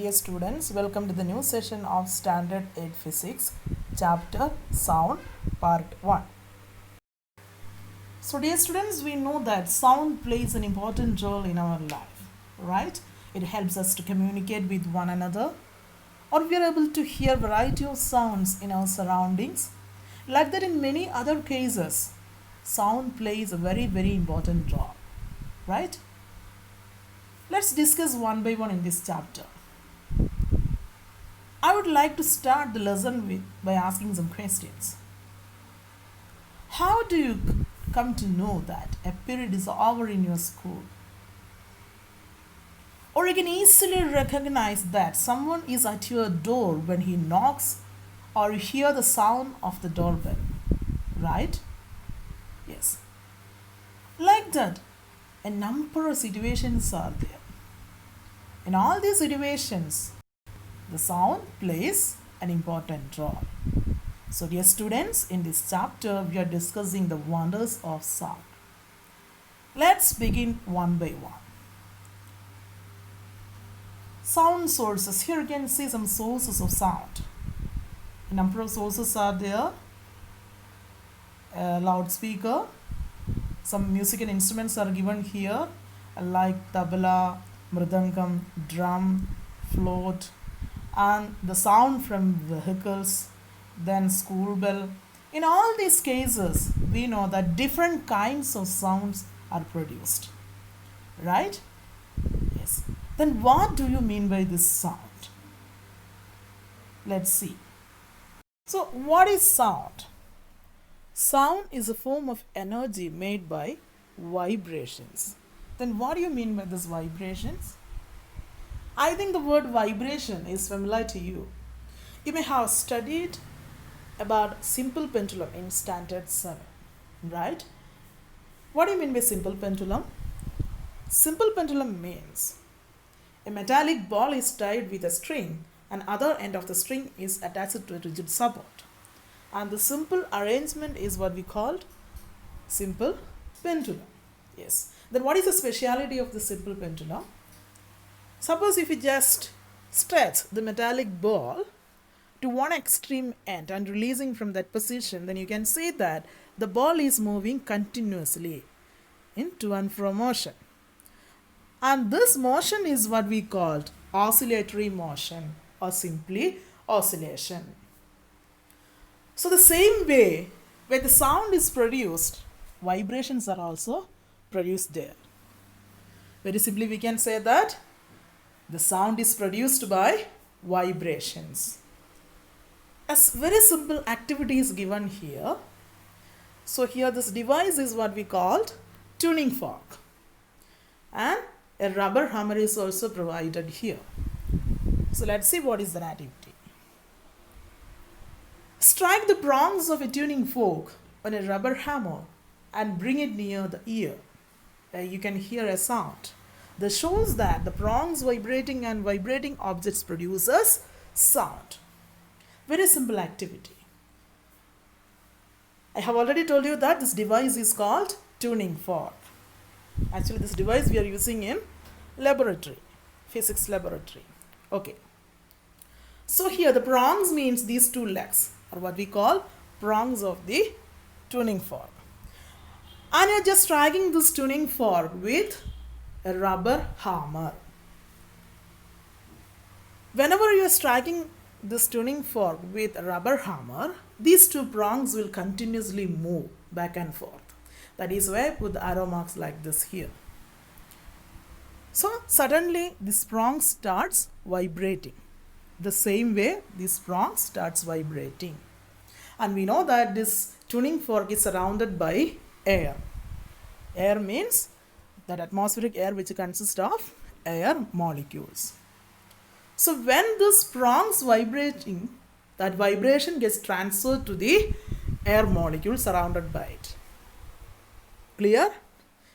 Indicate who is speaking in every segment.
Speaker 1: Dear students, welcome to the new session of Standard 8 Physics, Chapter Sound, Part 1. So dear students, we know that sound plays an important role in our life, right? It helps us to communicate with one another, or we are able to hear variety of sounds in our surroundings. Like that in many other cases, sound plays a very important role, right? Let's discuss one by one in this chapter. I would like to start the lesson by asking some questions. How do you come to know that a period is over in your school? Or you can easily recognize that someone is at your door when he knocks, or you hear the sound of the doorbell, right? Yes. Like that, a number of situations are there. In all these situations, the sound plays an important role. So dear students, in this chapter we are discussing the wonders of sound. Let's begin one by one. Sound sources. Here you can see some sources of sound. A number of sources are there. A loudspeaker. Some musical instruments are given here, like tabla, mridangam, drum, flute, and the sound from vehicles, then school bell. In all these cases, we know that different kinds of sounds are produced, right? Yes. Then what do you mean by this sound? Let's see. So what is sound? Sound is a form of energy made by vibrations. Then what do you mean by these vibrations? I think the word vibration is familiar to you. You may have studied about simple pendulum in standard 7, right? What do you mean by simple pendulum? Simple pendulum means a metallic ball is tied with a string and other end of the string is attached to a rigid support. And the simple arrangement is what we called simple pendulum. Yes. Then what is the speciality of the simple pendulum? Suppose if you just stretch the metallic ball to one extreme end and releasing from that position, then you can see that the ball is moving continuously in to and fro motion. And this motion is what we called oscillatory motion or simply oscillation. So the same way when the sound is produced, vibrations are also produced there. Very simply we can say that the sound is produced by vibrations. A very simple activity is given here. So here this device is what we called tuning fork. And a rubber hammer is also provided here. So let's see what is the activity. Strike the prongs of a tuning fork on a rubber hammer and bring it near the ear. You can hear a sound. This shows that the prongs vibrating and vibrating objects produces sound. Very simple activity. I have already told you that this device is called tuning fork. Actually, this device we are using in laboratory, physics laboratory. Okay. So here the prongs means these two legs are what we call prongs of the tuning fork. And you are just striking this tuning fork with a rubber hammer. Whenever you are striking this tuning fork with a rubber hammer, these two prongs will continuously move back and forth. That is why I put the arrow marks like this here. So suddenly this prong starts vibrating. The same way this prong starts vibrating. And we know that this tuning fork is surrounded by air. Air means that atmospheric air which consists of air molecules. So when this prongs vibrating, that vibration gets transferred to the air molecule surrounded by it. Clear?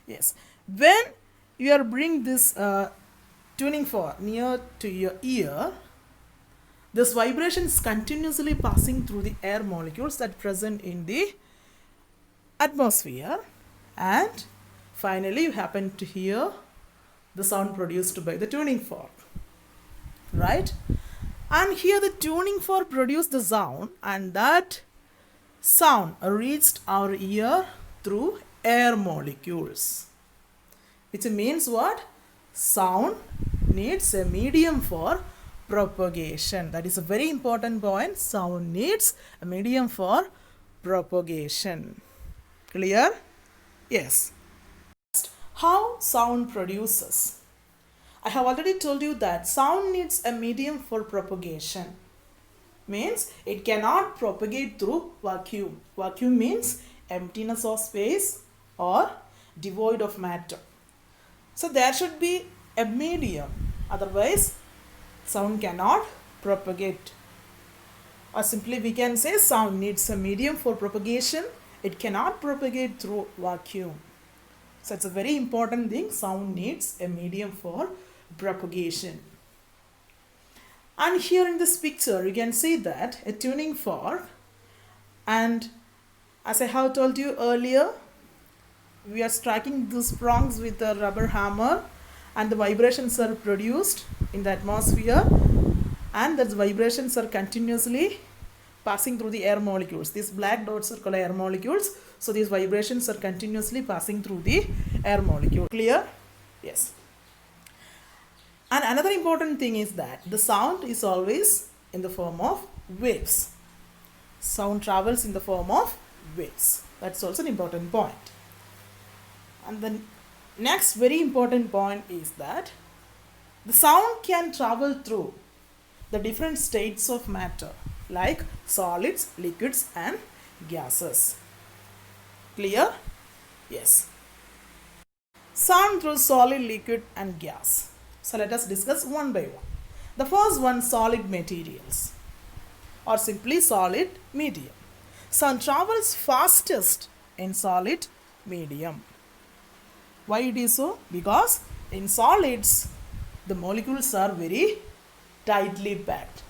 Speaker 1: Yes. When you are bring this tuning fork near to your ear, this vibration is continuously passing through the air molecules that present in the atmosphere, and finally you happen to hear the sound produced by the tuning fork. right? And here the tuning fork produced the sound, and that sound reached our ear through air molecules, which means what? Sound needs a medium for propagation. That is a very important point. Sound needs a medium for propagation. Clear? Yes. How sound produces? I have already told you that sound needs a medium for propagation. Means it cannot propagate through vacuum. Vacuum means emptiness of space or devoid of matter. So there should be a medium, otherwise sound cannot propagate. Or simply we can say sound needs a medium for propagation. It cannot propagate through vacuum. So it's a very important thing. Sound needs a medium for propagation. And here in this picture you can see that a tuning fork, and as I have told you earlier, we are striking these prongs with a rubber hammer, and the vibrations are produced in the atmosphere, and those vibrations are continuously passing through the air molecules. These black dots are called air molecules. So these vibrations are continuously passing through the air molecule. Clear? Yes. And another important thing is that the sound is always in the form of waves. Sound travels in the form of waves. That's also an important point. And the next very important point is that the sound can travel through the different states of matter, like solids, liquids, and gases. Clear? Yes. Sound through solid, liquid, and gas. So let us discuss one by one. The first one, solid materials, or simply solid medium. Sound travels fastest in solid medium. Why it is so? Because in solids the molecules are very tightly packed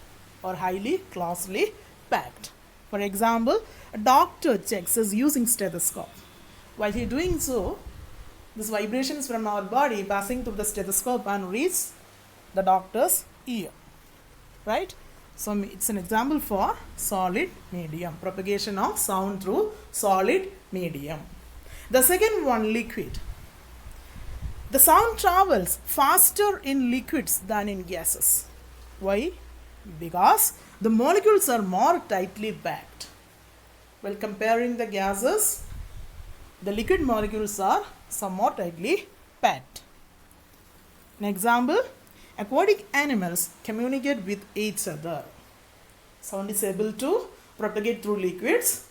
Speaker 1: or highly closely packed. For example, a doctor checks us using stethoscope. While he doing so, these vibrations from our body passing through the stethoscope and reach the doctor's ear, right? So it's an example for solid medium, propagation of sound through solid medium. The second one, liquid. The sound travels faster in liquids than in gases. Why? Because the molecules are more tightly packed. While comparing the gases, the liquid molecules are somewhat tightly packed. An example, aquatic animals communicate with each other. Sound is able to propagate through liquids.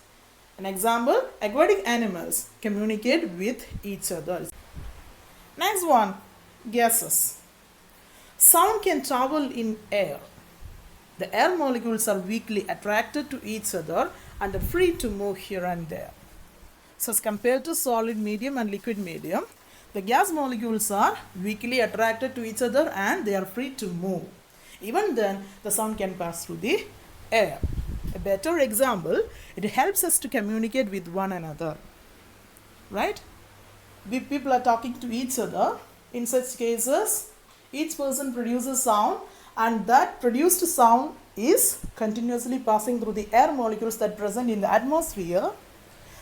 Speaker 1: An example, aquatic animals communicate with each other. Next one, gases. Sound can travel in air. The air molecules are weakly attracted to each other and are free to move here and there. So as compared to solid medium and liquid medium, the gas molecules are weakly attracted to each other and they are free to move. Even then, the sound can pass through the air. A better example, it helps us to communicate with one another. Right? People are talking to each other. In such cases, each person produces sound, and that produced sound is continuously passing through the air molecules that present in the atmosphere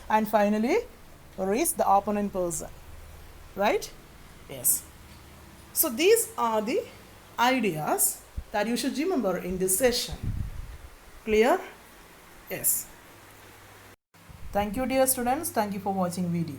Speaker 1: and finally reach the opponent person. Right? Yes. So these are the ideas that you should remember in this session. Clear? Yes. Thank you, dear students. Thank you for watching video.